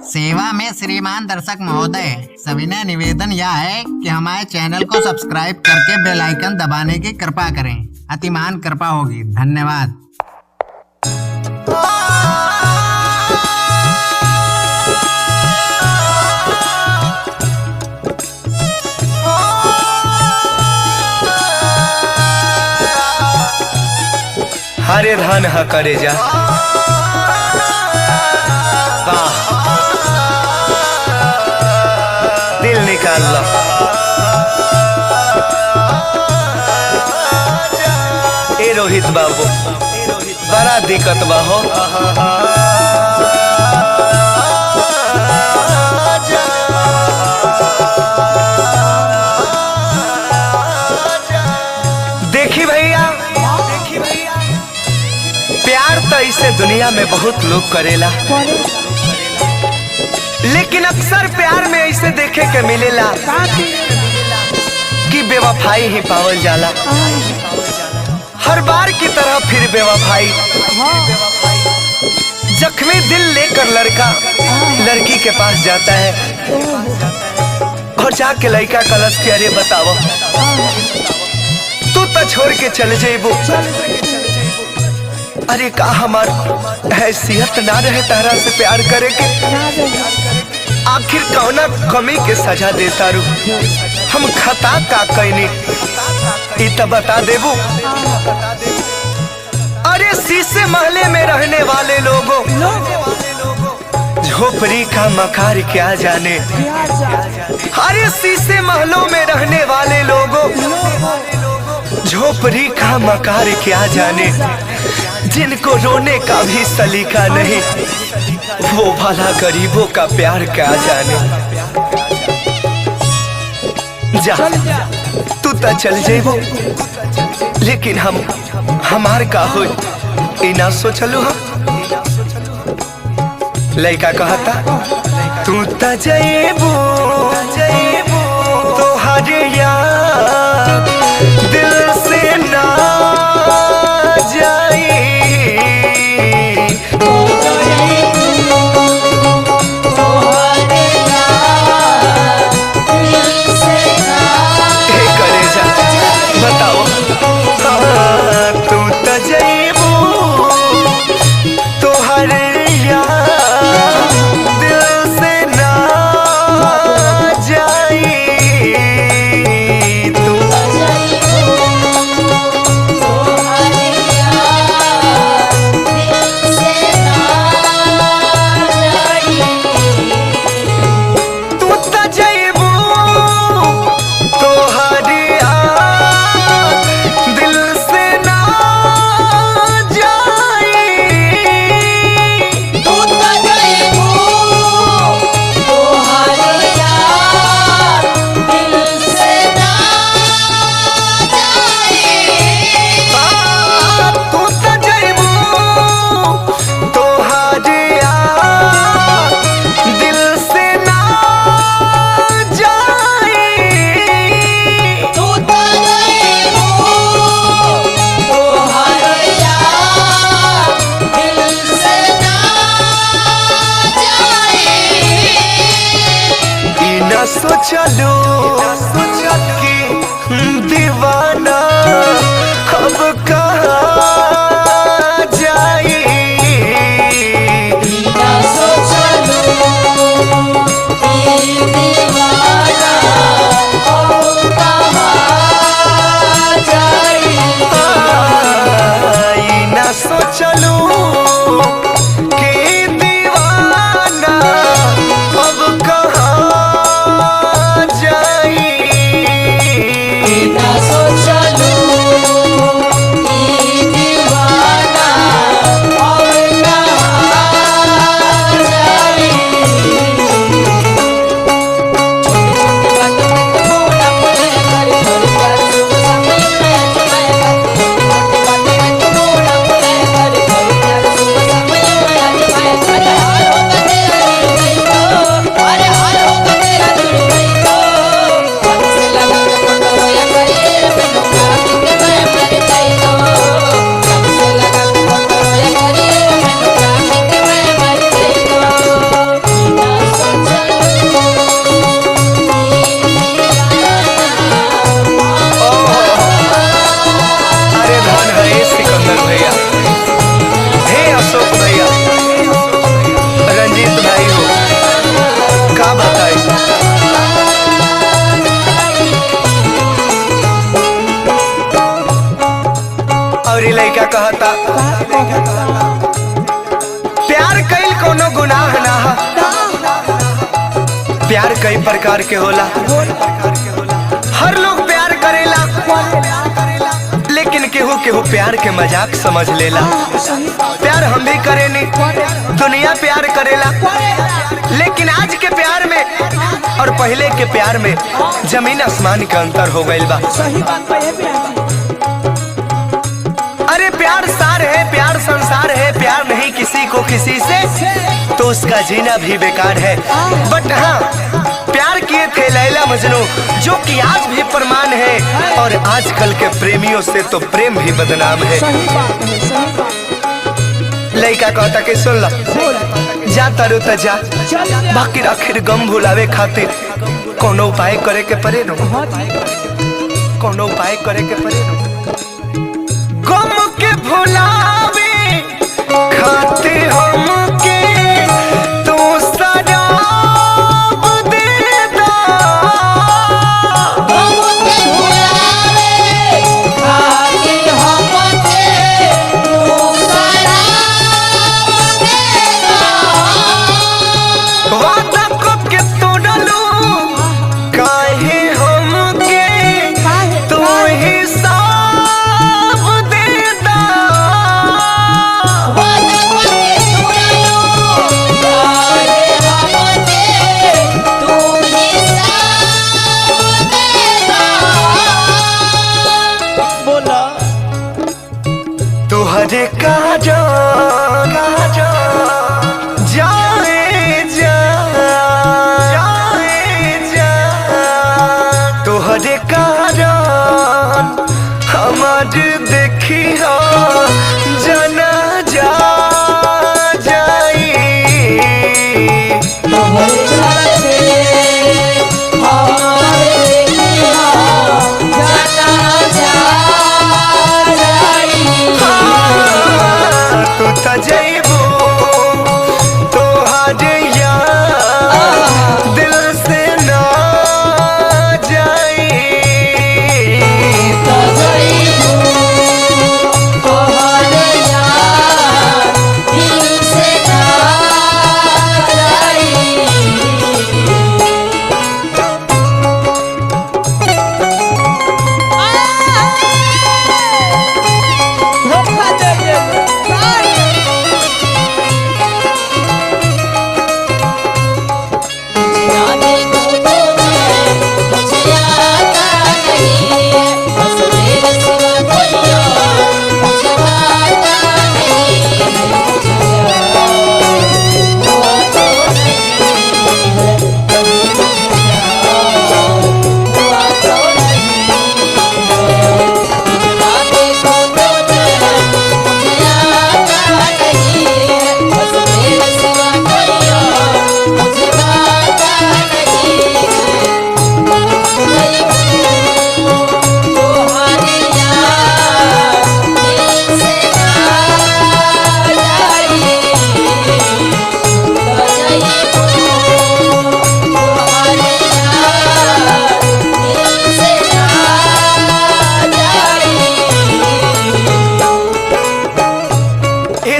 सेवा में श्रीमान दर्शक महोदय, सविनय निवेदन यह है कि हमारे चैनल को सब्सक्राइब करके बेल आइकन दबाने की कृपा करें। अतिमान कृपा होगी। धन्यवाद। हरे धान हा करे जा दिल निकाल लो। ए रोहित बाबू बड़ा दिक्कत बा हो। देखी भैया प्यार तो इसे दुनिया में बहुत लोग करेला, लेकिन अक्सर प्यार में ऐसे देखे के मिलेला कि बेवफाई ही पावल जाला। हर बार की तरह फिर बेवफाई। जख्मी दिल लेकर लड़का लड़की के पास जाता है और जाके लड़का कलश के अरे बताओ तू तो छोड़ के चले जेबू। अरे का हमार हैसियत ना रहे तारा से प्यार करे के? आखिर कौना कमी के सजा देता रू? हम खता का कैनी ई तो बता देबू। अरे शीशे महले में रहने वाले लोगों झोपड़ी का मकार क्या जाने। अरे शीशे महलों में रहने वाले लोगों झोपड़ी का मकार क्या जाने। जिनको रोने का भी सलीका नहीं वो भला गरीबों का प्यार क्या जाने। जा तू तो चल जेबो, लेकिन हमार का हो ना सोचलू। हम लड़का कहता तू तो जेबो तो हरे यार दिल से ना जाए। सोचलो कि दीवाना अब कहाँ जाए। सोचलो कि दीवाना अब कहाँ जाए। ना सोचलो कि दीवाना अब कहाँ जाए। लड़का कहता प्यार कईल कोनो गुनाह ना हा। प्यार कई प्रकार के होला, हर लोग प्यार करेला, लेकिन केहू केहू प्यार के मजाक समझ लेला। प्यार हम भी करेनी, दुनिया प्यार करेला, लेकिन आज के प्यार में और पहले के प्यार में जमीन आसमान का अंतर हो गइल बा। अरे प्यार सार है, प्यार संसार है, प्यार नहीं किसी को किसी से तो उसका जीना भी बेकार है। बट हाँ, प्यार किए थे लैला मजनू जो कि आज भी प्रमाण है, और आजकल के प्रेमियों से तो प्रेम भी बदनाम है। लड़का कहता कि सुन ला, जा तारू त जा, बाकी आखिर गम भुलावे खातिर कोनो उपाय करे के पड़े नो, कोनो उपाय करे के पड़े नो। गम के भुलावे खातिर हमके तू शराब दे दा। गम के भुलावे खातिर हमके तू शराब दे दा। वादा को के तोड़लू काहे हमके तू हिसाब दे दा। वादा को के तोड़लू काहे हमके तू हिसाब दे दा। बोला तुहरे काजन जाए जा, जाए जा, तुहरे काजन हमार देखी हो जना जा जाई। तू त जइबो तोहार यार दिल से ना जाई।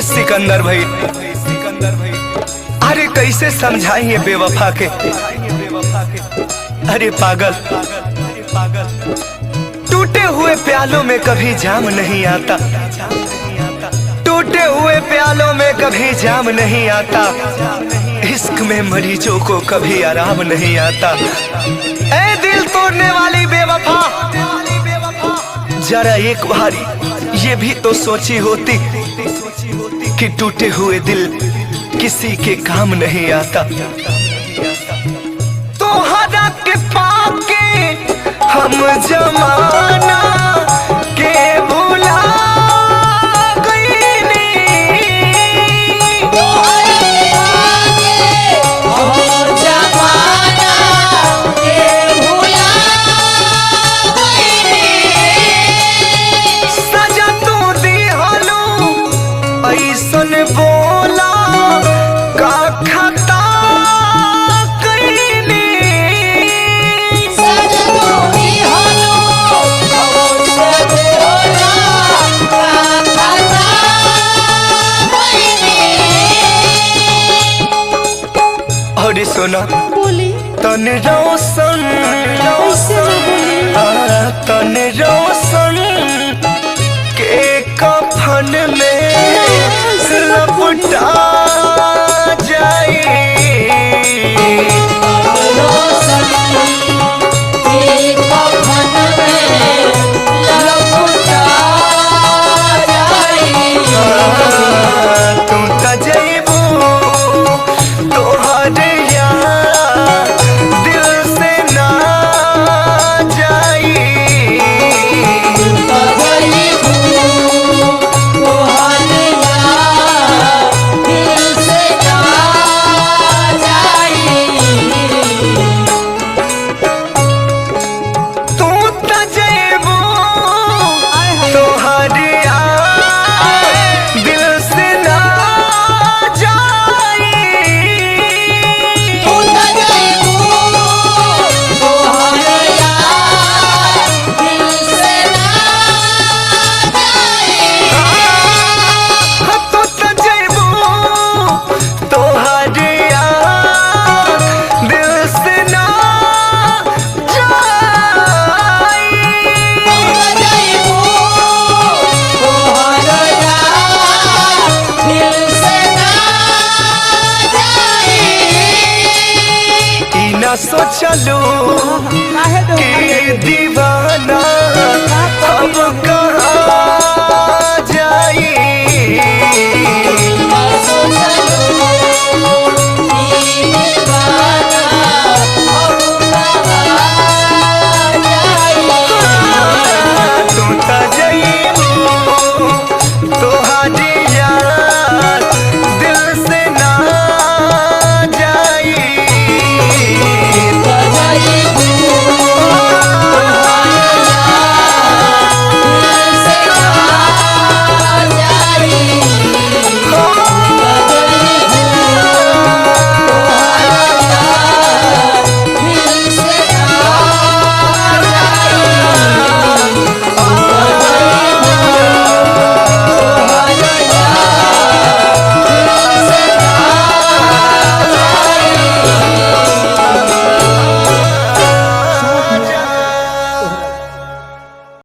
सिकंदर भाई, अरे कैसे समझाइए बेवफा के। अरे पागल, टूटे हुए प्यालों में कभी जाम नहीं आता, टूटे हुए प्यालों में कभी जाम नहीं आता, इश्क में मरीजों को कभी आराम नहीं आता। ऐ दिल तोड़ने वाली बेवफा, जरा एक बारी ये भी तो सोची होती कि टूटे हुए दिल किसी के काम नहीं आता। तोहरा के पाके हम जमाना के भुला गईनी। हम जमाना के भुला गईनी। सजा तू दिहलू ऐसन बोला का खता कईनी। सजा तू दिहलू औरी सुना बोली तन रोशन ऐसे ना बोली। तन रोशन के कफन में लपटा जाई तुम त जइबू तोहर यार दिल से ना जाई तू त जइबू तोहर यार दिल से ना जाई तू त जइबू तोहर यार दिल से ना जाई ई ना सोचलू कि दीवाना अब